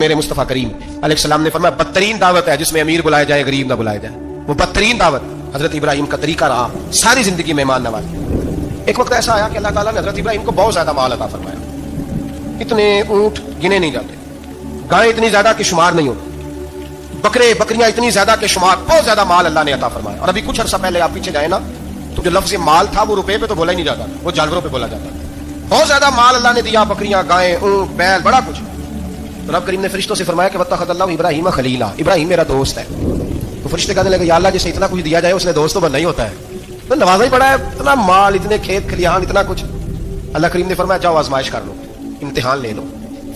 میرے مصطفیٰ کریم علیہ السلام نے فرمایا بدترین دعوت ہے جس میں امیر بلایا جائے غریب نہ بلایا جائے، وہ بدترین دعوت حضرت ابراہیم کا طریقہ رہا ساری زندگی مہمان نوازی۔ ایک وقت ایسا آیا کہ اللہ تعالیٰ نے حضرت ابراہیم کو بہت زیادہ مال عطا فرمایا، اتنے اونٹ گنے نہیں جاتے، گائیں اتنی زیادہ کہ شمار نہیں ہوتی، بکرے بکریاں اتنی زیادہ کہ شمار، بہت زیادہ مال اللہ نے عطا فرمایا۔ اور ابھی کچھ عرصہ پہلے آپ پیچھے جائیں نا تو جو لفظ مال تھا وہ روپے پہ تو بولا ہی نہیں جاتا، وہ جانوروں پہ بولا جاتا، بہت زیادہ مال اللہ نے دیا، بکریاں گائیں اونٹ بیل بڑا کچھ۔ تو رب کریم نے فرشتوں سے فرمایا کہ واتخذ اللہ ابراہیم خلیلا، ابراہیم میرا دوست ہے۔ تو فرشتے کہنے لگے یا اللہ جسے اتنا کچھ دیا جائے اس نے دوست تو بننا ہی ہوتا ہے، تو نوازا ہی پڑا ہے، اتنا مال اتنے کھیت کھلیان اتنا کچھ۔ اللہ کریم نے فرمایا جاؤ آزمائش کر لو، امتحان لے لو۔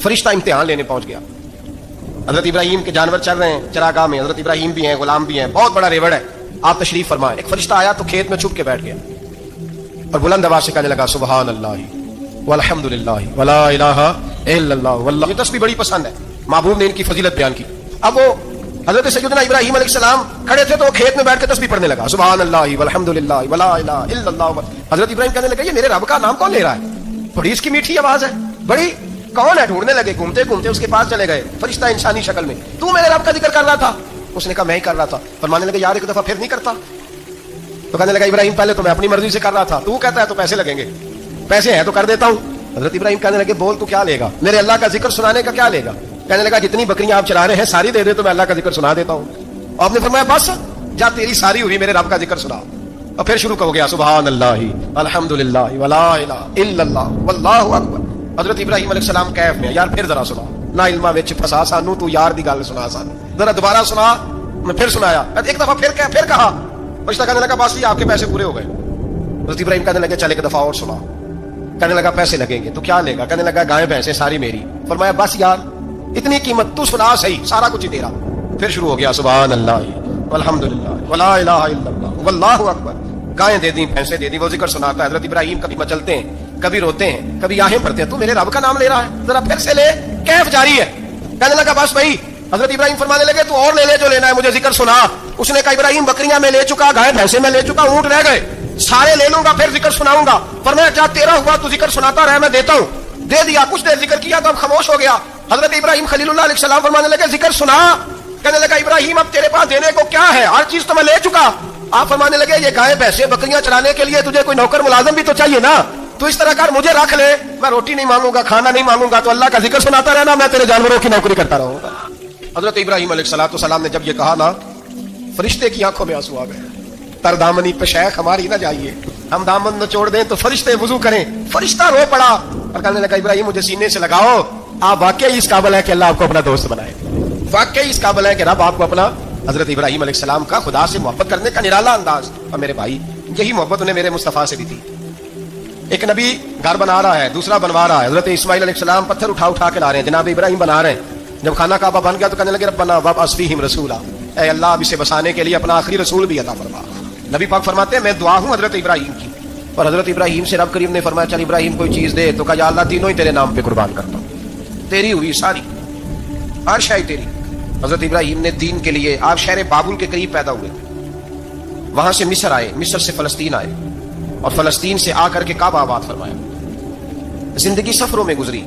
فرشتہ امتحان لینے پہنچ گیا، حضرت ابراہیم کے جانور چل رہے ہیں چراگاہ میں، حضرت ابراہیم بھی ہیں غلام بھی ہیں، بہت بڑا ریوڑ ہے، آپ تشریف فرمائیں۔ ایک فرشتہ آیا تو کھیت میں چھپ کے بیٹھ گیا اور بلند آواز سے کہنے لگا سبحان اللہ والحمد للہ ولا الہ الا اللہ واللہ۔ یہ تسبیح بڑی پسند ہے، محبوب نے ان کی فضیلت بیان کی۔ اب وہ حضرت سیدنا ابراہیم علیہ السلام کھڑے تھے تو وہ کھیت میں بیٹھ کے تسبیح پڑھنے لگا سبحان اللہ والحمد للہ ولا الہ الا اللہ۔ حضرت ابراہیم کہنے لگے یہ میرے رب کا نام کون لے رہا ہے، بڑی اس کی میٹھی آواز ہے، بڑی کون ہے؟ ڈھونڈنے لگے، گھومتے گھومتے اس کے پاس چلے گئے، فرشتہ انسانی شکل میں، تو میرے رب کا ذکر کر رہا تھا؟ اس نے کہا میں ہی کر رہا تھا۔ فرمانے لگے یار ایک دفعہ پھر نہیں کرتا؟ تو کہنے لگا ابراہیم پہلے تو میں اپنی مرضی سے کر رہا تھا، تو کہتا ہے تو پیسے لگیں گے، پیسے ہیں تو کر دیتا ہوں۔ حضرت ابراہیم کہنے لگے بول تو کیا لے گا، میرے اللہ کا ذکر سنانے کا کیا لے گا؟ کہنے لگا جتنی بکریاں آپ چلا رہے ہیں ساری دے دے تو میں اللہ کا ذکر سنا دیتا ہوں۔ اور آپ نے فرمایا بس جا تیری ساری ہوئی میرے رب کا ذکر سنا۔ اور پھر شروع ہو گیا سبحان اللہ الحمد للہ ولا الہ الا اللہ واللہ اکبر۔ حضرت ابراہیم علیہ السلام کیف میں یار پھر ذرا سنا، نہ علما وچ پھسا سانو، تو یار دی گل سنا سانو، ذرا دوبارہ سنا۔ میں پھر سنایا، ایک دفعہ پھر کہا، فرشتہ کہنے لگا بس یہ آپ کے پیسے پورے ہو گئے۔ حضرت ابراہیم کہنے لگے چل ایک دفعہ اور سنا۔ کہنے لگا پیسے لگیں گے، تو کیا لے گا؟ کہنے لگا گائیں بھینسیں ساری میری۔ فرمایا بس یار اتنی قیمت تو سنا صحیح، سارا کچھ ہی تیرا۔ پھر شروع ہو گیا سبحان اللہ والحمد للہ ولا الہ الا اللہ واللہ اکبر۔ گائیں دے دی بھینسیں دے دی، وہ ذکر سناتا ہے۔ حضرت ابراہیم کبھی مچلتے ہیں، کبھی روتے ہیں، کبھی آہیں بھرتے ہیں، تو میرے رب کا نام لے رہا ہے، ذرا پھر سے لے، کیف جاری ہے۔ کہنے لگا بس بھائی۔ حضرت ابراہیم فرمانے لگے تو اور لے لے جو لینا ہے، مجھے ذکر سنا۔ اس نے کہا ابراہیم بکریاں میں لے چکا، گائیں بھینسیں میں لے چکا، اونٹ رہ گئے، سارے لے لوں گا پھر ذکر سناؤں گا۔ فرمایا جا تیرا ہوا تو ذکر سناتا رہے، میں دیتا ہوں۔ دے دیا، کچھ دیر ذکر کیا تو اب خاموش ہو گیا۔ حضرت ابراہیم خلیل اللہ علیہ السلام فرمانے لگے ذکر سنا۔ کہنے لگا ابراہیم اب تیرے پاس دینے کو کیا ہے، ہر چیز تو میں لے چکا۔ آپ فرمانے لگے یہ گائے بھینسیں بکریاں چلانے کے لیے تجھے کوئی نوکر ملازم بھی تو چاہیے نا، تو اس طرح کر مجھے رکھ لے، میں روٹی نہیں مانگوں گا، کھانا نہیں مانگوں گا، تو اللہ کا ذکر سناتا رہنا، میں تیرے جانوروں کی نوکری کرتا رہوں گا۔ حضرت ابراہیم علیہ السلام نے جب یہ کہا نا، فرشتے کی آنکھوں میں آنسو آ گئے۔ تر دامنی پہ شیخ ہماری نہ جائیے، ہم دامن نہ چھوڑ دیں تو فرشتے وضو کریں۔ فرشتہ رو پڑا اور کہنے لگا ابراہیم مجھے سینے سے لگاؤ، آپ واقعی اس قابل ہے کہ اللہ آپ کو اپنا دوست بنائے، واقعی اس قابل ہے کہ رب آپ کو اپنا۔ حضرت ابراہیم علیہ السلام کا خدا سے محبت کرنے کا نرالا انداز، اور میرے بھائی یہی محبت انہیں میرے مصطفیٰ سے بھی تھی۔ ایک نبی گھر بنا رہا ہے، دوسرا بنوا رہا ہے، حضرت اسماعیل علیہ السلام پتھر اٹھا کے لا رہے ہیں، جناب ابراہیم بنا رہے ہیں۔ جب خانہ کعبہ بن گیا تو کہنے لگے ربنا وابعث فیہم رسولا، اے اللہ اب اسے بسانے کے لیے اپنا آخری رسول بھی عطا فرما۔ نبی پاک فرماتے ہیں میں دعا ہوں حضرت ابراہیم کی، اور حضرت ابراہیم سے رب کریم نے فرمایا چل ابراہیم کوئی چیز دے، تو کہا یا اللہ تینوں ہی تیرے نام پہ قربان کرتا ہوں، تیری ہوئی ساری، ہر شے تیری۔ حضرت ابراہیم نے دین کے لیے، آپ شہر بابل کے قریب پیدا ہوئے تھے، وہاں سے مصر آئے، مصر سے فلسطین آئے، اور فلسطین سے آ کر کے کعبہ آباد فرمایا۔ زندگی سفروں میں گزری،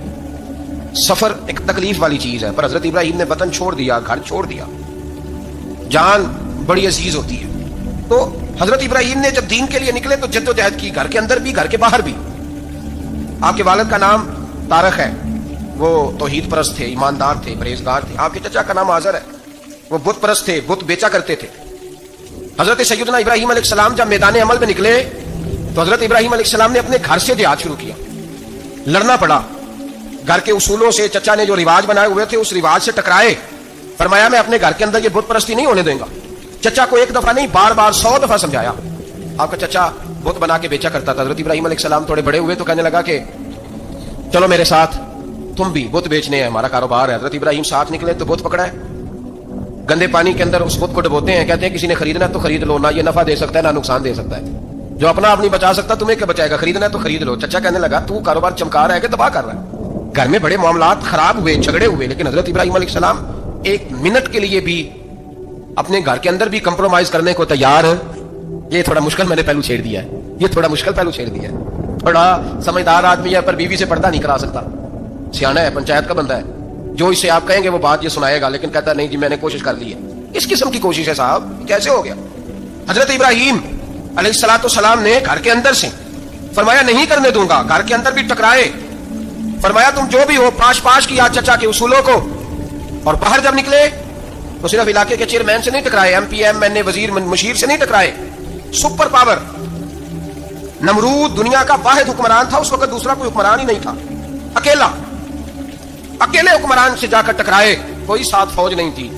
سفر ایک تکلیف والی چیز ہے، پر حضرت ابراہیم نے وطن چھوڑ دیا، گھر چھوڑ دیا، جان بڑی عزیز ہوتی ہے۔ تو حضرت ابراہیم نے جب دین کے لیے نکلے تو جد و جہد کی، گھر کے اندر بھی گھر کے باہر بھی۔ آپ کے والد کا نام طارق ہے، وہ توحید پرست تھے، ایماندار تھے، پرہیزگار تھے۔ آپ کے چچا کا نام آزر ہے، وہ بت پرست تھے، بت بیچا کرتے تھے۔ حضرت سیدنا ابراہیم علیہ السلام جب میدان عمل میں نکلے تو حضرت ابراہیم علیہ السلام نے اپنے گھر سے جہاد شروع کیا، لڑنا پڑا، گھر کے اصولوں سے، چچا نے جو رواج بنائے ہوئے تھے اس رواج سے ٹکرائے۔ فرمایا میں اپنے گھر کے اندر یہ بت پرستی نہیں ہونے دوں گا۔ چچا کو ایک دفعہ نہیں بار بار 100 دفعہ سمجھایا۔ آپ کا چچا بت بنا کے بیچا کرتا تھا۔ حضرت ابراہیم علیہ السلام تھوڑے بڑے ہوئے تو کہنے لگا کہ چلو میرے ساتھ، تم بھی بت بیچنے ہیں، ہمارا کاروبار ہے۔ حضرت ابراہیم ساتھ نکلے تو بت پکڑا ہے، گندے پانی کے اندر اس بت کو ڈبوتے ہیں، کہتے ہیں کسی نے خریدنا تو خرید لو، نہ یہ نفع دے سکتا ہے نہ نقصان دے سکتا ہے، جو اپنا آپ نہیں بچا سکتا تمہیں کیا بچائے گا، خریدنا ہے تو خرید لو۔ چچا کہنے لگا تو کاروبار چمکا رہا ہے کہ تباہ کر رہا ہے۔ گھر میں بڑے معاملات خراب ہوئے، جھگڑے ہوئے، لیکن حضرت ابراہیم علیہ السلام ایک منٹ کے لیے بھی اپنے گھر کے اندر بھی کمپرومائز کرنے کو تیار ہے۔ یہ تھوڑا مشکل میں نے پہلو چھیڑ دیا ہے، یہ تھوڑا مشکل پہلو چھیڑ دیا ہے۔ تھوڑا سمجھدار آدمی ہے پر بیوی سے پردہ نہیں کرا سکتا، سیانا ہے، پنچایت کا بندہ ہے، جو اسے آپ کہیں گے وہ بات یہ سنائے گا، لیکن کہتا نہیں جی میں نے کوشش کر لی ہے. اس قسم کی کوشش ہے صاحب، کیسے ہو گیا؟ حضرت ابراہیم علیہ الصلوۃ والسلام نے گھر کے اندر سے فرمایا نہیں کرنے دوں گا، گھر کے اندر بھی ٹکرائے، فرمایا تم جو بھی ہو پاش کی یاد چچا کے اصولوں کو، اور باہر جب نکلے تو صرف علاقے کے چیئرمین سے نہیں ٹکرائے، ایم پی ایم این اے وزیر مشیر سے نہیں ٹکرائے، سپر پاور نمرود دنیا کا واحد حکمران تھا، اس وقت دوسرا کوئی حکمران ہی نہیں تھا، اکیلے حکمران سے جا کر ٹکرائے، کوئی ساتھ فوج نہیں تھی،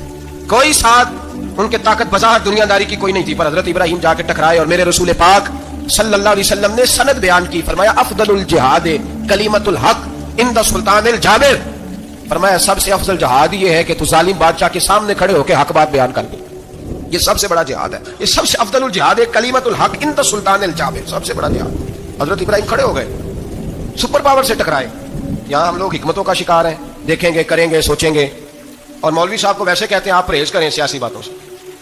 کوئی ساتھ ان کے طاقت بظاہر دنیا داری کی کوئی نہیں تھی، پر حضرت ابراہیم جا کے ٹکرائے. اور میرے رسول پاک صلی اللہ علیہ وسلم نے سند بیان کی، فرمایا افضل الجہاد کلمۃ الحق عند سلطان الجابر، فرمایا سب سے افضل جہاد یہ ہے کہ تو ظالم بادشاہ کے سامنے کھڑے ہو کے حق بات بیان کر دے، یہ سب سے بڑا جہاد ہے، یہ سب سے افضل الجہاد ہے کلمۃ الحق عند سلطان الجابر، سب سے بڑا جہاد. حضرت ابراہیم کھڑے ہو گئے، سپر پاور سے ٹکرائے. یہاں ہم لوگ حکمتوں کا شکار ہیں، دیکھیں گے کریں گے سوچیں گے، اور مولوی صاحب کو ویسے کہتے ہیں آپ پرہیز کریں سیاسی باتوں سے.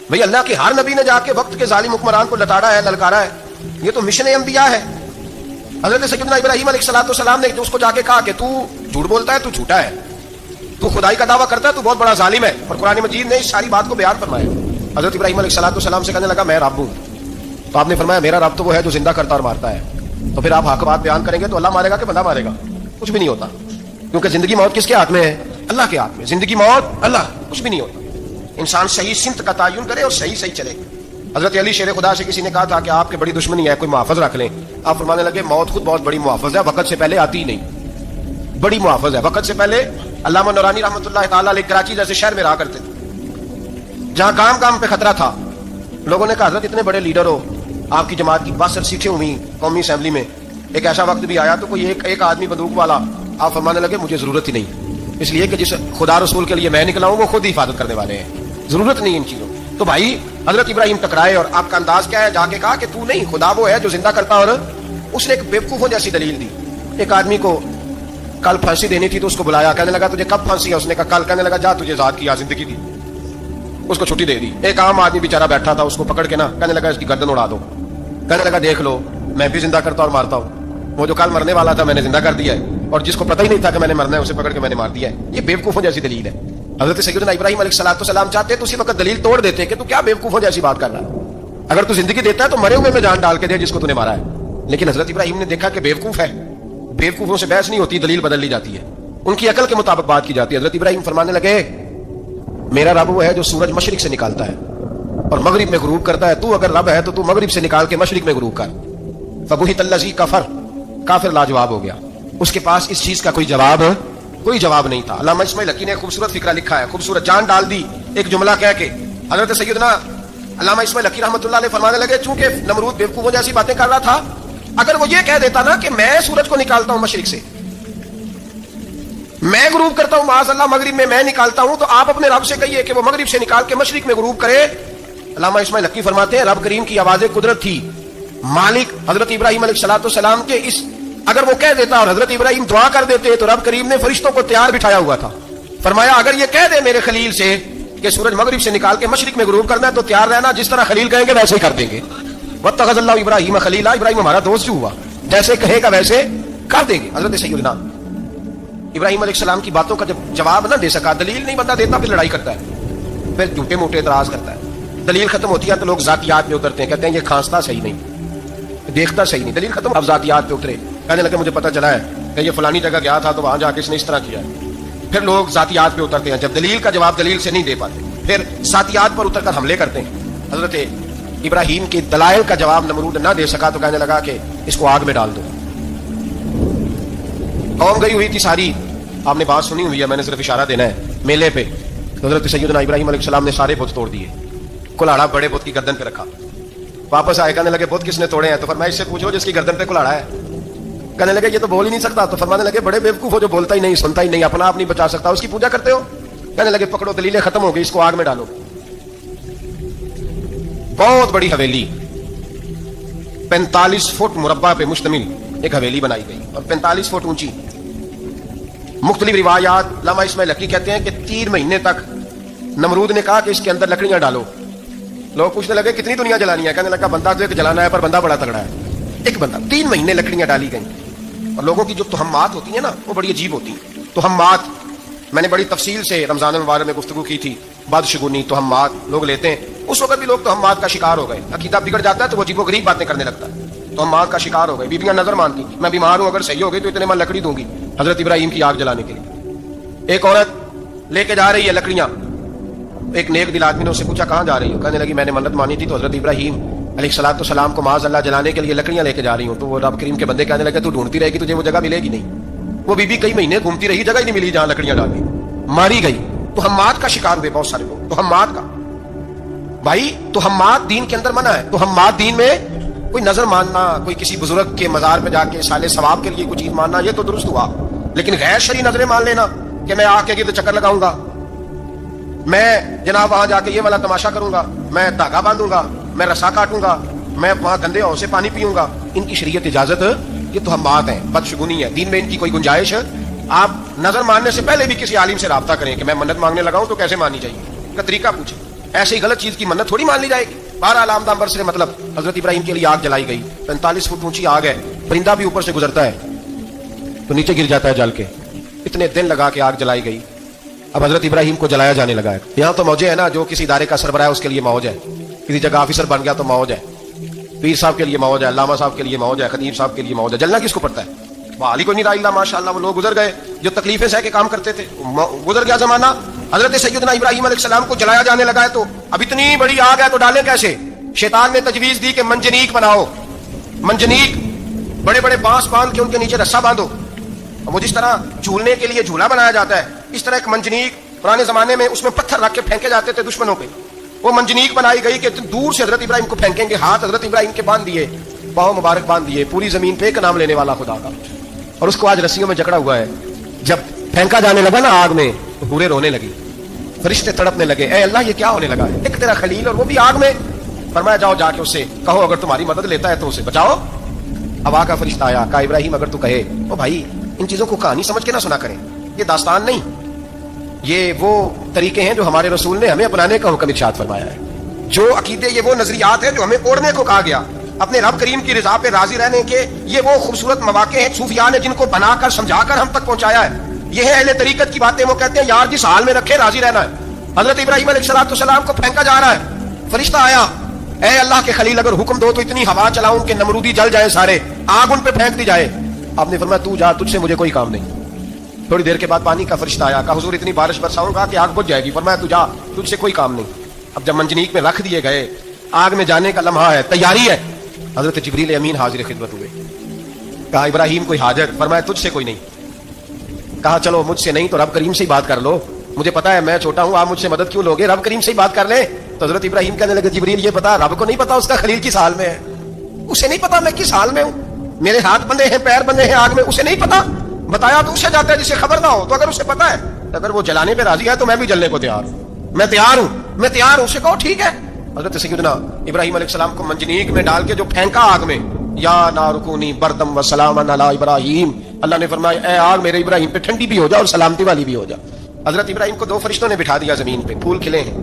بھئی اللہ کے ہر نبی نے جا کے وقت کے ظالم حکمران کو لتاڑا ہے، للکارا ہے، یہ تو مشن انبیاء ہے. حضرت سیدنا ابراہیم علیہ السلام نے اس کو جا کے کہا کہ تو جھوٹ بولتا ہے، تو جھوٹا ہے، تو خدائی کا دعویٰ کرتا ہے، تو بہت بڑا ظالم ہے. اور قرآن مجید نے اس ساری بات کو بیان فرمایا. حضرت ابراہیم علیہ السلام سے کہنے لگا میں رب ہوں، تو آپ نے فرمایا میرا رب تو وہ ہے جو زندہ کرتا اور مارتا ہے. تو پھر آپ حق بات بیان کریں گے تو اللہ مارے گا کہ بندہ مارے گا؟ کچھ بھی نہیں ہوتا، کیونکہ زندگی موت کس کے ہاتھ میں ہے؟ اللہ کے ہاتھ میں. زندگی موت اللہ، کچھ بھی نہیں ہوتا. انسان صحیح سمت کا تعین کرے اور صحیح چلے. حضرت علی شیر خدا سے کسی نے کہا تھا کہ آپ کے بڑی دشمنی ہے، کوئی محافظ رکھ لیں. آپ فرمانے لگے موت خود بہت بڑی محافظ ہے، وقت سے پہلے آتی ہی نہیں، بڑی محافظ ہے وقت سے پہلے. علامہ نورانی رحمۃ اللہ تعالیٰ علیہ کراچی جیسے شہر میں رہا کرتے تھے، جہاں کام پہ خطرہ تھا. لوگوں نے کہا حضرت اتنے بڑے لیڈر ہو، آپ کی جماعت کی 62 سیٹیں ہوئی قومی اسمبلی میں، ایک ایسا وقت بھی آیا تو کوئی ایک آدمی بندوق والا. آپ فرمانے لگے مجھے ضرورت ہی نہیں، اس لیے کہ جس خدا رسول کے لیے میں نکلا ہوں وہ خود ہی حفاظت کرنے والے ہیں، ضرورت نہیں ان چیزوں. تو بھائی حضرت ابراہیم ٹکرائے، اور آپ کا انداز کیا ہے؟ جا کے کہا کہ تو نہیں، خدا وہ ہے جو زندہ کرتا. اور اس نے ایک بیوقوفوں جیسی دلیل دی. ایک آدمی کو کل پھانسی دینی تھی تو اس کو بلایا، کہنے لگا تجھے کب پھانسی ہے؟ اس نے کہا کل. کہنے لگا جا تجھے ذات کی زندگی دی، اس کو چھٹی دے دی. ایک عام آدمی بیچارہ بیٹھا تھا، اس کو پکڑ کے نا کہنے لگا اس کی گردن اڑا دو. کہنے لگا دیکھ لو میں بھی زندہ کرتا اور مارتا ہوں، وہ جو کل مرنے والا تھا میں نے زندہ کر دیا ہے، اور جس کو پتہ ہی نہیں تھا کہ میں نے مرنا ہے اسے پکڑ کے میں نے مار دیا ہے. یہ بیوقوفوں جیسی دلیل ہے. حضرت سیدنا ابراہیم علیہ السلام چاہتے تو اسی وقت دلیل توڑ دیتے کہ تو کیا بیوقوفوں جیسی بات کر رہا ہے، اگر تو زندگی دیتا ہے تو مرے ہوئے میں جان ڈال کے دے جس کو تو نے مارا ہے. لیکن حضرت ابراہیم نے دیکھا کہ بیوقوف ہے، بیوقوفوں سے بحث نہیں ہوتی، دلیل بدل لی جاتی ہے، ان کی عقل کے مطابق بات کی جاتی ہے. حضرت ابراہیم فرمانے لگے میرا رب وہ ہے جو سورج مشرق سے نکالتا ہے اور مغرب میں غروب کرتا ہے، تو اگر رب ہے تو تو مغرب سے نکال کے مشرق میں غروب کر. فبہت الذی کفر، کافر لاجواب ہو گیا، اس کے پاس اس چیز کا کوئی جواب نہیں تھا. علامہ اسماعیل حقی نے خوبصورت فکرہ لکھا ہے، خوبصورت جان ڈال دی ایک جملہ کہہ کے. حضرت سیدنا علامہ اسماعیل حقی رحمۃ اللہ علیہ فرمانے لگے چونکہ نمرود بیوقوفوں جیسی باتیں کر رہا تھا، اگر وہ یہ کہہ دیتا نا کہ میں سورج کو نکالتا ہوں مشرق سے، میں غروب کرتا ہوں معاذ اللہ مغرب میں نکالتا ہوں، تو آپ اپنے رب سے کہیے کہ وہ مغرب سے نکال کے مشرق میں غروب کرے. علامہ اسماعیل حقی فرماتے ہیں رب کریم کی آواز قدرت تھی، مالک حضرت ابراہیم علیہ السلام کے اس اگر وہ کہہ دیتا اور حضرت ابراہیم دعا کر دیتے تو رب کریم نے فرشتوں کو تیار بٹھایا ہوا تھا. فرمایا اگر یہ کہہ دے میرے خلیل سے کہ سورج مغرب سے نکال کے مشرق میں غروب کرنا ہے تو تیار رہنا، جس طرح خلیل کہیں گے ویسے ہی کر دیں گے. واتخذ اللہ ابراہیم خلیلا، ابراہیم ہمارا دوست جو ہوا، جیسے کہے گا ویسے کر دیں گے. حضرت سیدنا ابراہیم علیہ السلام کی باتوں کا جب جواب نہ دے سکا، دلیل نہیں بندہ دیتا، پھر لڑائی کرتا ہے، پھر جھوٹے موٹے اعتراض کرتا ہے. دلیل ختم ہوتی ہے تو لوگ ذاتیات میں اترتے ہیں، کہتے ہیں یہ کھانستا صحیح نہیں، دیکھتا صحیح نہیں. دلیل ختم، اب ذاتیات پہ اترے، کہنے لگے مجھے پتہ چلا ہے کہ یہ فلانی جگہ گیا تھا تو وہاں جا کے اس نے اس طرح کیا ہے. پھر لوگ ذاتیات پہ اترتے ہیں، جب دلیل کا جواب دلیل سے نہیں دے پاتے پھر ذاتیات پر اتر کر حملے کرتے ہیں. حضرت ابراہیم کے دلائل کا جواب نمرود نہ دے سکا تو کہنے لگا کہ اس کو آگ میں ڈال دو. قوم گئی ہوئی تھی ساری، آپ نے بات سنی ہوئی ہے، میں نے صرف اشارہ دینا ہے. میلے پہ حضرت سیدنا ابراہیم علیہ السلام نے سارے بت توڑ دیے، کلاڑا بڑے بت کی گردن پہ رکھا. واپس آئے، کہنے لگے بت کس نے توڑے ہیں؟ تو فرمایا اس سے پوچھو جس کی گردن پہ کلاڑا ہے. کہنے لگے یہ تو بول ہی نہیں سکتا. تو فرمانے لگے بڑے بیوقوف ہو جو بولتا ہی نہیں، سنتا ہی نہیں، اپنا آپ نہیں بچا سکتا، اس کی پوجا کرتے ہو. کہنے لگے پکڑو دلیلیں ختم ہو گئی، اس کو آگ میں ڈالو. بہت بڑی حویلی 45 فٹ مربع پہ مشتمل ایک حویلی بنائی گئی اور 45 فٹ اونچی. مختلف روایات، علامہ اسماعیل حقی کہتے ہیں کہ 3 مہینے تک نمرود نے کہا کہ اس کے اندر لکڑیاں ڈالو. لوگ پوچھنے لگے کتنی دنیا جلانی ہے؟ کہنے لگا بندہ تو ایک جلانا ہے، پر بندہ بڑا تگڑا ہے، ایک بندہ. 3 مہینے لکڑیاں ڈالی گئیں. اور لوگوں کی جو تہمات ہوتی ہیں نا وہ بڑی عجیب ہوتی ہیں. تہمات میں نے بڑی تفصیل سے رمضان المبارک میں گفتگو کی تھی. بدشگونی توہمات لوگ لیتے ہیں. اس وقت بھی لوگ توہمات کا شکار ہو گئے. عقیدہ بگڑ جاتا ہے تو وہ عجیب و غریب باتیں کرنے لگتا ہے. توہمات کا شکار ہو گئے. بیویاں نظر مانتی, میں بیمار ہوں, اگر صحیح ہو گئی تو اتنے میں لکڑی دوں گی حضرت ابراہیم کی آگ جلانے کے لیے. ایک عورت لے کے جا رہی ہے لکڑیاں. ایک نیک دل آدمی نے اس سے پوچھا کہاں جا رہی ہو؟ کہنے لگی میں نے منت مانی تھی تو حضرت ابراہیم علیہ الصلوۃ والسلام کو معاذ اللہ جلانے کے لیے لکڑیاں لے کے جا رہی ہوں. تو وہ رب کریم کے بندے کہنے لگے تو ڈھونڈتی رہے گی, تجھے وہ جگہ ملے گی نہیں. وہ بی بی کئی مہینے گھومتی رہی, جگہ ہی نہیں ملی جہاں لکڑیاں ڈالی, ماری گئی. توہمات کا شکار ہوئے بہت سارے لوگ. توہمات کا بھائی, توہمات دین کے اندر منع ہے. توہمات دین میں کوئی نظر ماننا, کوئی کسی بزرگ کے مزار پہ جا کے سالے ثواب کے لیے کوئی چیز ماننا, یہ تو درست ہوا. لیکن غیر شرعی نظریں مان لینا کہ میں آ کے گرد چکر لگاؤں گا, میں جناب وہاں جا کے یہ والا تماشا کروں گا, میں دھاگا باندھوں گا, میں رسا کاٹوں گا, میں وہاں گندے ہاؤں سے پانی پیوں گا, ان کی شریعت اجازت, یہ توہمات ہیں, بدشگونی ہے. دین میں ان کی کوئی گنجائش ہے. آپ نظر ماننے سے پہلے بھی کسی عالم سے رابطہ کریں کہ میں منت مانگنے لگاؤں تو کیسے ماننی چاہیے کا طریقہ پوچھیں. ایسے ہی غلط چیز کی منت تھوڑی مان لی جائے گی. بہرحال آمدام بر سے مطلب حضرت ابراہیم کے لیے آگ جلائی گئی. 45 فٹ اونچی آگ ہے, پرندہ بھی اوپر سے گزرتا ہے تو نیچے گر جاتا ہے جل کے. اتنے دن لگا کے آگ جلائی گئی. اب حضرت ابراہیم کو جلایا جانے لگا ہے. یہاں تو موجیں ہے نا, جو کسی ادارے کا سربراہ ہے اس کے لیے موج ہے, کسی جگہ آفیسر بن گیا تو موج ہے, پیر صاحب کے لیے موج ہے, علامہ صاحب کے لیے موج ہے, خطیب صاحب کے لیے موج ہے. جلنا کس کو پڑتا ہے؟ علی کو نہیں رہا ماشاء اللہ. وہ لوگ گزر گئے جو تکلیفیں سہ کے کام کرتے تھے, گزر گیا زمانہ. حضرت سیدنا ابراہیم علیہ السلام کو جلایا جانے لگا ہے تو اب اتنی بڑی آگ ہے تو ڈالیں کیسے؟ شیطان نے تجویز دی کہ منجنیق بناؤ. منجنیق بڑے بڑے بانس باندھ کے ان کے نیچے رسا باندھو. وہ جس طرح جھولنے کے لیے جھولا بنایا جاتا ہے, اس طرح ایک منجنیق پرانے زمانے میں اس میں پتھر رکھ کے پھینکے جاتے تھے دشمنوں پہ. وہ منجنیق بنائی گئی کہ دور سے حضرت ابراہیم کو پھینکیں گے. ہاتھ حضرت ابراہیم کے باندھ دیے, پاؤں مبارک باندھ دیے, پوری زمین پہ ایک نام لینے والا خدا کا. اور اس کو آج رسیوں میں جکڑا ہوا ہے. جب پھینکا جانے لگا نا آگ میں تو حوریں رونے لگی, فرشتے تڑپنے لگے, اے اللہ یہ کیا ہونے لگا ہے؟ ایک تیرا خلیل اور وہ بھی آگ میں. فرمایا جاؤ جا کے اس سے کہو اگر تمہاری مدد لیتا ہے تو اسے بچاؤ. ہوا کا فرشتہ آیا, کہا ابراہیم اگر تو کہے. او بھائی, ان چیزوں کو کہانی سمجھ کے نہ سنا کریں, یہ داستان نہیں, یہ وہ طریقے ہیں جو ہمارے رسول نے ہمیں اپنانے کا حکم ارشاد فرمایا ہے. جو عقیدے, یہ وہ نظریات ہیں جو ہمیں اوڑھنے کو کہا گیا. اپنے رب کریم کی رضا پہ راضی رہنے کے یہ وہ خوبصورت مواقع ہیں صوفیاء نے جن کو بنا کر سمجھا کر ہم تک پہنچایا ہے. یہ ہے اہل طریقت کی باتیں. وہ کہتے ہیں یار جس حال میں رکھے راضی رہنا ہے. حضرت ابراہیم علیہ السلام کو پھینکا جا رہا ہے, فرشتہ آیا, اے اللہ کے خلیل اگر حکم دو تو اتنی ہوا چلاؤں کہ نمرودی جل جائے سارے, آگ ان پہ پھینک دی جائے. آپ نے فرمایا تو جا, تجھ سے مجھے کوئی کام نہیں. تھوڑی دیر کے بعد پانی کا فرشتہ آیا, کہا حضور اتنی بارش برساؤں گا کہ آگ بجھ جائے گی. فرمایا تو جا, تجھ سے کوئی کام نہیں. اب جب منجنیق میں رکھ دیے گئے, آگ میں جانے کا لمحہ ہے, تیاری ہے, حضرت جبریل امین حاضر خدمت ہوئے. کہا ابراہیم کوئی حاجت؟ فرمایا تجھ سے کوئی نہیں. کہا چلو مجھ سے نہیں تو رب کریم سے ہی بات کر لو, مجھے پتا ہے میں چھوٹا ہوں, آپ مجھ سے مدد کیوں لوگے, رب کریم سے ہی بات کر لیں. تو حضرت ابراہیم کہنے لگے جبریل یہ پتا, رب کو نہیں پتا اس کا خلیل کس حال میں ہے, اسے نہیں پتا میں کس حال میں ہوں, میرے ہاتھ بندے ہیں, پیر بندے ہیں آگ میں, اسے نہیں پتا. بتایا تو اسے جاتا ہے جسے خبر نہ ہو. تو اگر اسے پتا ہے, اگر وہ جلانے پہ راضی ہے تو میں بھی جلنے کو تیار ہوں, میں تیار ہوں, میں تیار ہوں. اسے کہو ٹھیک ہے. حضرت سیدنا ابراہیم علیہ السلام کو منجنیق میں ڈال کے جو پھینکا آگ میں, یا نار کونی بردم و سلاما علی ابراہیم, اللہ نے فرمایا اے آگ میرے ابراہیم پہ ٹھنڈی بھی ہو جا اور سلامتی والی بھی ہو جا. حضرت ابراہیم کو 2 فرشتوں نے بٹھا دیا زمین پہ, پھول کھلے ہیں,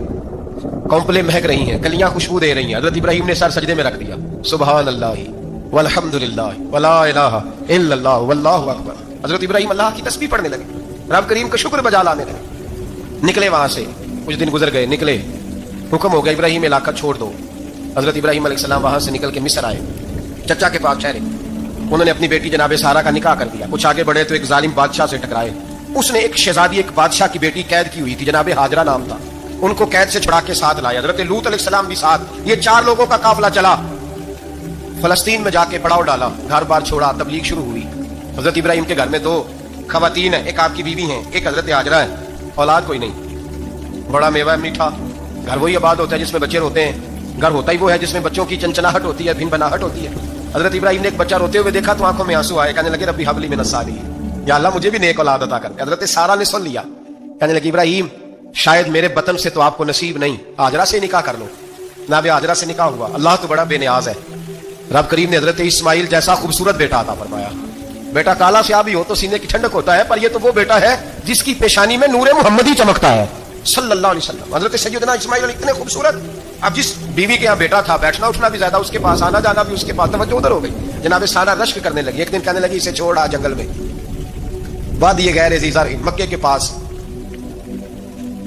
کونپلیں مہک رہی ہیں, کلیاں خوشبو دے رہی ہیں. حضرت ابراہیم نے سر سجدے میں رکھ دیا, سبحان اللہ والحمد للہ ولا الہ الا اللہ واللہ اکبر. حضرت ابراہیم اللہ کی تسبیح پڑھنے لگے, رب کریم کا شکر بجا لانے لگے. نکلے وہاں سے, کچھ دن گزر گئے, نکلے, حکم ہو گیا ابراہیم علاقہ چھوڑ دو. حضرت ابراہیم علیہ السلام وہاں سے نکل کے مصر آئے, چچا کے پاس ٹھہرے. انہوں نے اپنی بیٹی جناب سارہ کا نکاح کر دیا. کچھ آگے بڑھے تو ایک ظالم بادشاہ سے ٹکرائے. اس نے ایک شہزادی, ایک بادشاہ کی بیٹی قید کی ہوئی تھی, جناب ہاجرہ نام تھا, ان کو قید سے چھڑا کے ساتھ لائے. حضرت لوط علیہ السلام بھی ساتھ. یہ 4 لوگوں کا قافلہ چلا, فلسطین میں جا کے پڑاؤ ڈالا, گھر بار چھوڑا, تبلیغ شروع ہوئی. حضرت ابراہیم کے گھر میں 2 خواتین ہیں, ایک آپ کی بیوی ہیں, ایک حضرت ہاجرہ ہے. اولاد کوئی نہیں, بڑا میوہ میٹھا. گھر وہی آباد ہوتا ہے جس میں بچے روتے ہیں, گھر ہوتا ہی وہ ہے جس میں بچوں کی چنچناہٹ ہوتی ہے, بھن بناہٹ ہوتی ہے. حضرت ابراہیم نے ایک بچہ روتے ہوئے دیکھا تو آنکھوں میں آنسو آئے, کہنے لگے ربی حبلی من الصالحین, یا اللہ مجھے بھی نیک اولاد عطا کر. حضرت سارہ نے سن لیا, کہنے لگی ابراہیم شاید میرے بطن سے تو آپ کو نصیب نہیں, ہاجرہ سے نکاح کر لو. جناب ہاجرہ سے نکاح ہوا. اللہ تو بڑا بے نیاز ہے, رب کریم نے حضرت اسماعیل جیسا خوبصورت بیٹا عطا فرمایا. بیٹا کالا سیاہ بھی ہو تو سینے کی ٹھنڈک ہوتا ہے, پر یہ تو وہ بیٹا ہے جس کی پیشانی میں نور محمدی چمکتا ہے صلی اللہ علیہ وسلم. حضرت سیدنا اسماعیل اتنے خوبصورت. اب جس بیوی کے یہاں بیٹا تھا, بیٹھنا اٹھنا بھی زیادہ اس کے پاس, آنا جانا بھی اس کے پاس, توجہ ادھر ہو گئی. جناب سارہ رشک کرنے لگی. ایک دن کہنے لگی اسے چھوڑ آ جنگل میں, وادی غیر عزیزہ مکے کے پاس,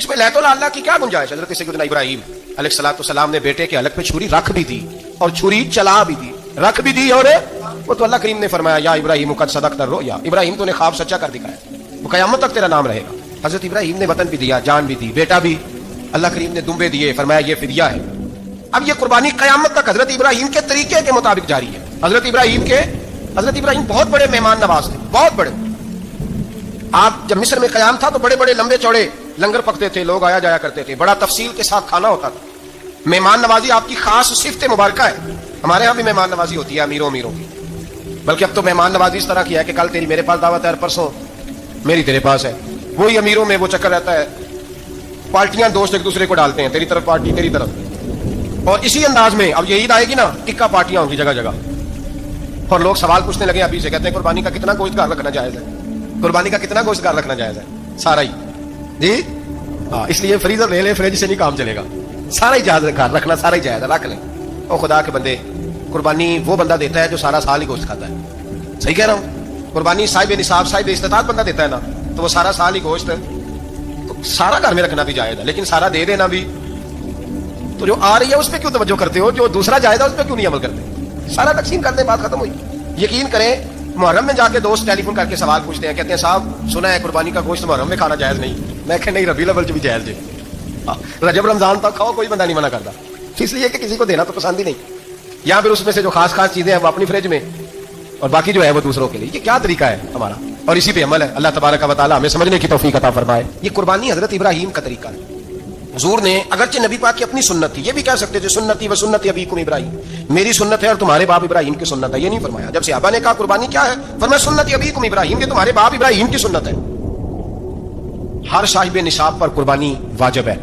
اس میں لہت اللہ کی کیا گنجائش؟ حضرت سیدنا ابراہیم علیہ السلام نے بیٹے کے حلق پہ چھری رکھ بھی دی اور چھری چلا بھی دی، رکھ بھی دی، اور وہ تو اللہ کریم نے فرمایا یا ابراہیم قد صدقت الرؤیا، ابراہیم تو نے خواب سچا کر دکھایا، وہ قیامت تک تیرا نام رہے گا۔ حضرت ابراہیم نے وطن بھی دیا، جان بھی دی، بیٹا بھی، اللہ کریم نے دمبے دیے، فرمایا یہ فدیہ ہے۔ اب یہ قربانی قیامت تک حضرت ابراہیم کے طریقے کے مطابق جاری ہے۔ حضرت ابراہیم بہت بڑے مہمان نواز تھے، بہت بڑے۔ آپ جب مصر میں قیام تھا تو بڑے بڑے لمبے چوڑے لنگر پکتے تھے، لوگ آیا جایا کرتے تھے، بڑا تفصیل کے ساتھ کھانا ہوتا تھا۔ مہمان نوازی آپ کی خاص صفت مبارکہ ہے۔ ہمارے ہاں بھی مہمان نوازی ہوتی ہے امیروں کی، بلکہ اب تو مہمان نوازی اس طرح کی ہے کہ کل تیری میرے پاس دعوت ہے اور پرسوں میری تیرے پاس ہے۔ وہی امیروں میں وہ چکر رہتا ہے، پارٹیاں دوست ایک دوسرے کو ڈالتے ہیں، تیری طرف پارٹی تیری طرف، اور اسی انداز میں اب یہ عید آئے گی نا، ٹکا پارٹیاں ہوں گی جگہ جگہ، اور لوگ سوال پوچھنے لگے ابھی سے، کہتے ہیں قربانی کا کتنا گوشت گار رکھنا جائز ہے؟ قربانی کا کتنا گوشت گار رکھنا جائز ہے؟ سارا ہی جی ہاں، اس لیے فریزر لے لیں، فریج سے نہیں کام چلے گا، سارا ہی جائز رکھنا، سارا ہی جائز رکھ لیں۔ اور خدا کے بندے، قربانی وہ بندہ دیتا ہے جو سارا سال ہی گوشت کھاتا ہے، صحیح کہہ رہا ہوں؟ قربانی صاحب نصاب صاحب استطاعت بندہ دیتا ہے نا، تو وہ سارا سال ہی گوشت، تو سارا گھر میں رکھنا بھی جائز ہے، لیکن سارا دے دینا بھی۔ تو جو آ رہی ہے اس پہ کیوں توجہ کرتے ہو؟ جو دوسرا جائز ہے اس پہ کیوں نہیں عمل کرتے؟ سارا تقسیم کرتے، بات ختم ہوئی۔ یقین کریں، محرم میں جا کے دوست ٹیلی فون کر کے سوال پوچھتے ہیں، کہتے ہیں صاحب سنا ہے قربانی کا گوشت محرم میں کھانا جائز نہیں۔ میں کہ نہیں، ربیع الاول بھی جائز ہے، رجب رمضان تک کھاؤ، کوئی بندہ نہیں منع کرتا، اس لیے کہ کسی کو دینا تو پسند ہی نہیں، یا پھر اس میں سے جو خاص چیزیں ہیں وہ اپنی فریج میں، اور باقی جو ہے وہ دوسروں کے لیے۔ یہ کیا طریقہ ہے ہمارا؟ اور اسی پہ عمل ہے۔ اللہ تبارک و تعالیٰ ہمیں سمجھنے کی توفیق عطا فرمائے۔ یہ قربانی حضرت ابراہیم کا طریقہ ہے۔ حضور نے اگرچہ نبی پاک کی اپنی سنت تھی، یہ بھی کہہ سکتے تھے سنتی و سنت ابیکم ابراہیم، میری سنت ہے اور تمہارے باپ ابراہیم کی سنت ہے، یہ نہیں فرمایا۔ جب صحابہ نے کہا قربانی کیا ہے، فرمایا سنت ابیکم ابراہیم، یہ تمہارے باپ ابراہیم کی سنت ہے۔ ہر صاحب نصاب پر قربانی واجب ہے،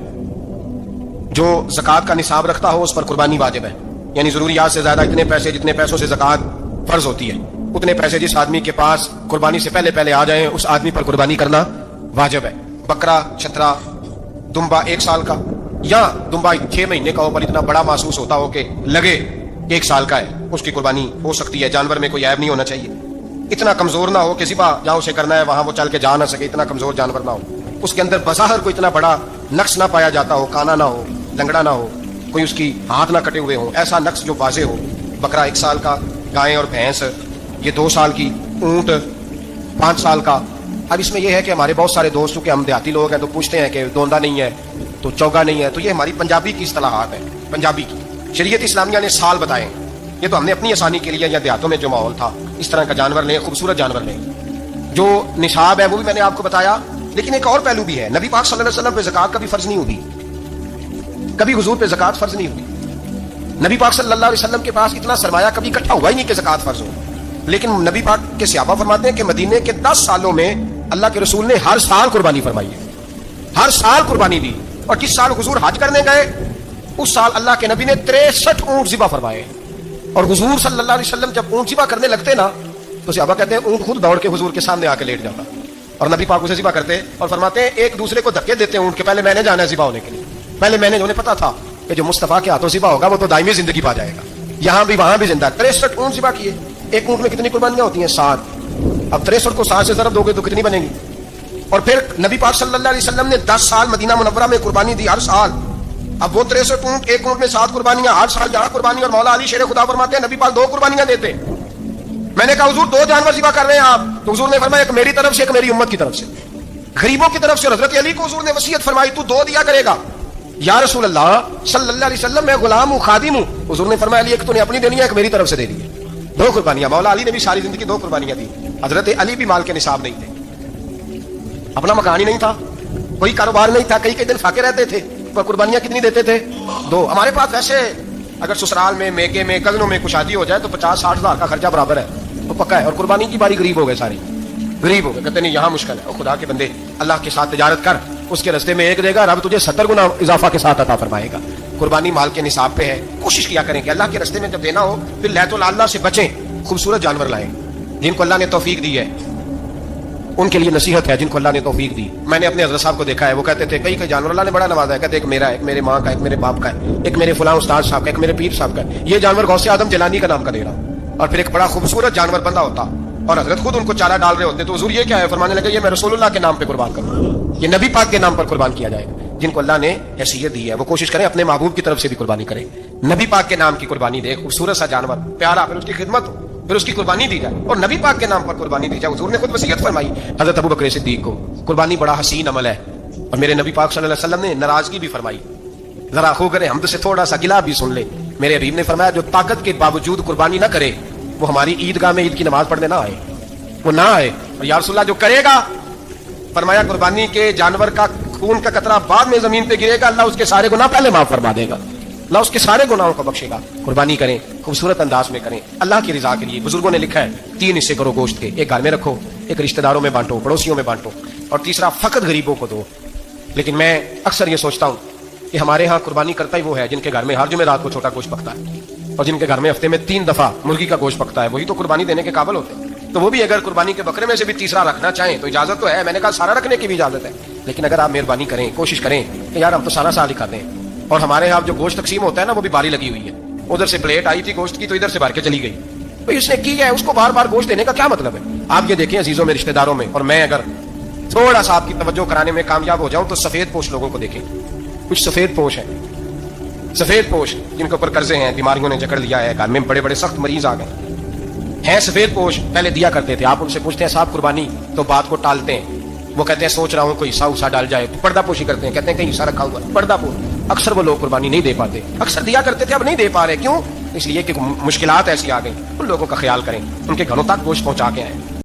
جو زکوٰۃ کا نصاب رکھتا ہو اس پر قربانی واجب ہے، یعنی ضروریات سے زیادہ اتنے پیسے، جتنے پیسوں سے زکوٰۃ فرض ہوتی ہے، اتنے پیسے جس آدمی کے پاس قربانی سے پہلے آ جائیں اس آدمی پر قربانی کرنا واجب ہے۔ بکرا، چھترا، دمبا 1 سال کا، یا دمبا 6 مہینے کا ہو پر اتنا بڑا محسوس ہوتا ہو کہ لگے 1 سال کا ہے، اس کی قربانی ہو سکتی ہے۔ جانور میں کوئی عیب نہیں ہونا چاہیے، اتنا کمزور نہ ہو کہ ذبح جہاں اسے کرنا ہے وہاں وہ چل کے جا نہ سکے، اتنا کمزور جانور نہ ہو، اس کے اندر بظاہر کوئی اتنا بڑا نقص نہ پایا جاتا ہو، کانا نہ ہو، لنگڑا نہ ہو، کوئی اس کی ہاتھ نہ کٹے ہوئے ہوں، ایسا نقص جو واضح ہو۔ بکرا 1 سال کا، گائیں اور بھینس یہ 2 سال کی، اونٹ 5 سال کا۔ اب اس میں یہ ہے کہ ہمارے بہت سارے دوستوں کے ہم دیہاتی لوگ ہیں تو پوچھتے ہیں کہ دوندا نہیں ہے تو چوگا نہیں ہے، تو یہ ہماری پنجابی کی اصطلاحات ہیں، پنجابی کی۔ شریعت اسلامیہ نے سال بتائے، یہ تو ہم نے اپنی آسانی کے لیے، یا دیہاتوں میں جو ماحول تھا اس طرح کا جانور لیں، خوبصورت جانور لیں۔ جو نصاب ہے وہ بھی میں نے آپ کو بتایا، لیکن ایک اور پہلو بھی ہے۔ نبی پاک صلی اللہ علیہ وسلم پہ زکوٰۃ کبھی فرض نہیں ہوئی، کبھی حضور پہ زکوٰۃ فرض نہیں ہوئی۔ نبی پاک صلی اللہ علیہ وسلم کے پاس اتنا سرمایہ کبھی اکٹھا ہوا ہی نہیں کہ زکوٰۃ فرض ہو، لیکن نبی پاک کے صحابہ فرماتے ہیں کہ مدینے کے 10 سالوں میں اللہ کے رسول نے ہر سال قربانی فرمائی ہے، ہر سال قربانی دی۔ اور جس سال حضور حج کرنے گئے اس سال اللہ کے نبی نے 63 اونٹ ذبح فرمائے، اور حضور صلی اللہ علیہ وسلم جب اونٹ ذبح کرنے لگتے نا تو صحابہ کہتے ہیں اونٹ خود دوڑ کے حضور کے سامنے آ کے لیٹ جاتا، اور نبی پاک اسے ذبح کرتے اور فرماتے ہیں ایک دوسرے کو دھکے دیتے اونٹ کے، پہلے میں نے جانا ہے ذبح ہونے کے لیے، پہلے میں نے، انہیں پتا تھا کہ جو مصطفیٰ کے ہاتھوں ذبح ہوگا وہ تو دائمی زندگی پا جائے گا، یہاں بھی وہاں بھی زندہ۔ 63 اونٹ ذبح کیے، ایک اونٹ میں کتنی قربانیاں ہوتی ہیں؟ 7۔ اب 63 کو 7 سے ضرب دو گے تو کتنی بنے گی؟ اور پھر نبی پاک صلی اللہ علیہ وسلم نے 10 سال مدینہ منورہ میں قربانی دی، ہر سال۔ اب وہ 63 اونٹ، ایک اونٹ میں 7 قربانیاں، ہر سال جہاں قربانی، اور مولا علی شیر خدا فرماتے ہیں نبی پاک 2 قربانیاں دیتے۔ میں نے کہا حضور 2 جانور ذبح کر رہے ہیں آپ، تو حضور نے فرمایا ایک میری طرف سے، ایک میری امت کی طرف سے، غریبوں کی طرف سے۔ اور حضرت علی کو حضور نے وصیت فرمائی تو 2 دیا کرے گا۔ یا رسول اللہ صلی اللہ علیہ وسلم میں غلام ہوں، خادم ہوں۔ حضور نے فرمایا علی ایک تو نے اپنی دینی ہے، ایک میری طرف سے دے دی ہے۔ 2 قربانیاں۔ مولا علی نے بھی ساری زندگی 2 قربانیاں دی۔ حضرت علی بھی مال کے نصاب نہیں تھے، اپنا مکان ہی نہیں تھا، کوئی کاروبار نہیں تھا، کئی دن فاقے رہتے تھے، پر قربانیاں کتنی دیتے تھے؟ 2۔ ہمارے پاس ویسے اگر سسرال میں، میکے میں، کزنوں میں کچھ شادی ہو جائے تو 50-60 ہزار کا خرچہ برابر ہے، وہ پکا ہے۔ اور قربانی کی باری غریب ہو گئے، ساری غریب ہو گئے، کہتے نہیں یہاں مشکل ہے۔ اور خدا کے بندے اللہ کے ساتھ تجارت کر، اس کے رستے میں 1 دے گا، رب تجھے 70 گنا اضافہ کے ساتھ عطا فرمائے گا۔ قربانی مال کے نصاب پہ ہے۔ کوشش کیا کریں کہ اللہ کے رستے میں جب دینا ہو پھر لہت اللہ سے بچیں، خوبصورت جانور لائیں جن کو اللہ نے توفیق دی ہے، ان کے لیے نصیحت ہے جن کو اللہ نے توفیق دی۔ میں نے اپنے حضرت صاحب کو دیکھا ہے، وہ کہتے تھے کئی جانور اللہ نے بڑا نوازا ہے، کہتے ایک میرا ہے، ایک میرے ماں کا، ایک میرے باپ کا ہے، ایک میرے فلاں استاد صاحب کا، ایک میرے پیر صاحب کا ہے۔ یہ جانور غوث اعظم جیلانی کا نام کا دے رہا ہوں۔ اور پھر ایک بڑا خوبصورت جانور بندہ ہوتا اور حضرت خود ان کو چارہ ڈال رہے ہوتے، تو حضور یہ کیا ہے؟ فرمانے لگے یہ میں رسول اللہ کے نام پہ قربان کروں، یہ نبی پاک کے نام پر قربان کیا جائے گا۔ جن کو اللہ نے حیثیت دی ہے وہ کوشش کریں اپنے محبوب کی طرف سے بھی قربانی کریں. نبی پاک کے نام کی قربانی دے, خوبصورت سا جانور پیارا, پھر اس کی خدمت ہو, پھر اس کی قربانی دی جائے, اور نبی پاک کے نام پر قربانی دی جائے. حضور نے خود وصیت فرمائی حضرت ابو بکر صدیق کو, قربانی بڑا حسین عمل ہے, اور میرے نبی پاک صلی اللہ علیہ وسلم نے ناراضگی بھی فرمائی. ذرا خو کرے ہم تو سے تھوڑا سا گلا بھی سن لے. میرے حبیب نے فرمایا جو طاقت کے باوجود قربانی نہ کرے وہ ہماری عیدگاہ میں عید کی نماز پڑھنے نہ آئے, وہ نہ آئے. اور یا رسول اللہ جو کرے گا, فرمایا قربانی کے جانور کا خون کا قطرہ بعد میں زمین پہ گرے گا, اللہ اس کے سارے گناہ پہلے معاف فرما دے گا, اللہ اس کے سارے گناہوں کو بخشے گا. قربانی کریں, خوبصورت انداز میں کریں, اللہ کی رضا کے لیے. بزرگوں نے لکھا ہے 3 حصے کرو گوشت کے, ایک گھر میں رکھو, ایک رشتہ داروں میں بانٹو, پڑوسیوں میں بانٹو, اور تیسرا فقط غریبوں کو دو. لیکن میں اکثر یہ سوچتا ہوں کہ ہمارے ہاں قربانی کرتا ہی وہ ہے جن کے گھر میں ہر جمعرات کو چھوٹا گوشت پکتا ہے, اور جن کے گھر میں ہفتے میں 3 دفعہ مرغی کا گوشت پکتا ہے, وہی تو قربانی دینے کے قابل ہوتے ہیں. تو وہ بھی اگر قربانی کے بکرے میں سے بھی تیسرا رکھنا چاہیں تو اجازت تو ہے, میں نے کہا سارا رکھنے کی بھی اجازت ہے, لیکن اگر آپ مہربانی کریں, کوشش کریں کہ یار ہم تو سارا سال ہی کھاتے ہیں, اور ہمارے یہاں جو گوشت تقسیم ہوتا ہے نا وہ بھی باری لگی ہوئی ہے. ادھر سے پلیٹ آئی تھی گوشت کی تو ادھر سے بھر کے چلی گئی. بھائی اس نے کی ہے, اس کو بار بار گوشت دینے کا کیا مطلب ہے؟ آپ یہ دیکھیں عزیزوں میں, رشتہ داروں میں, اور میں اگر تھوڑا سا آپ کی توجہ کرانے میں کامیاب ہو جاؤں تو سفید پوش لوگوں کو دیکھیں. کچھ سفید پوش ہیں, سفید پوش جن کے اوپر قرضے ہیں, بیماریوں نے جکڑ لیا ہے, گھر میں بڑے بڑے سخت مریض آ گئے ہیں. سفید پوش پہلے دیا کرتے تھے, آپ ان سے پوچھتے ہیں صاحب قربانی, تو بات کو ٹالتے ہیں. وہ کہتے ہیں سوچ رہا ہوں کوئی حصہ ڈال جائے, پردہ پوشی کرتے ہیں, کہتے ہیں کہیں حصہ رکھا ہوا ہے, پردہ پوش. اکثر وہ لوگ قربانی نہیں دے پاتے, اکثر دیا کرتے تھے اب نہیں دے پا رہے. کیوں؟ اس لیے کہ مشکلات ایسی آ گئی. ان لوگوں کا خیال کریں, ان کے گھروں تک گوشت پہنچا کے آئیں.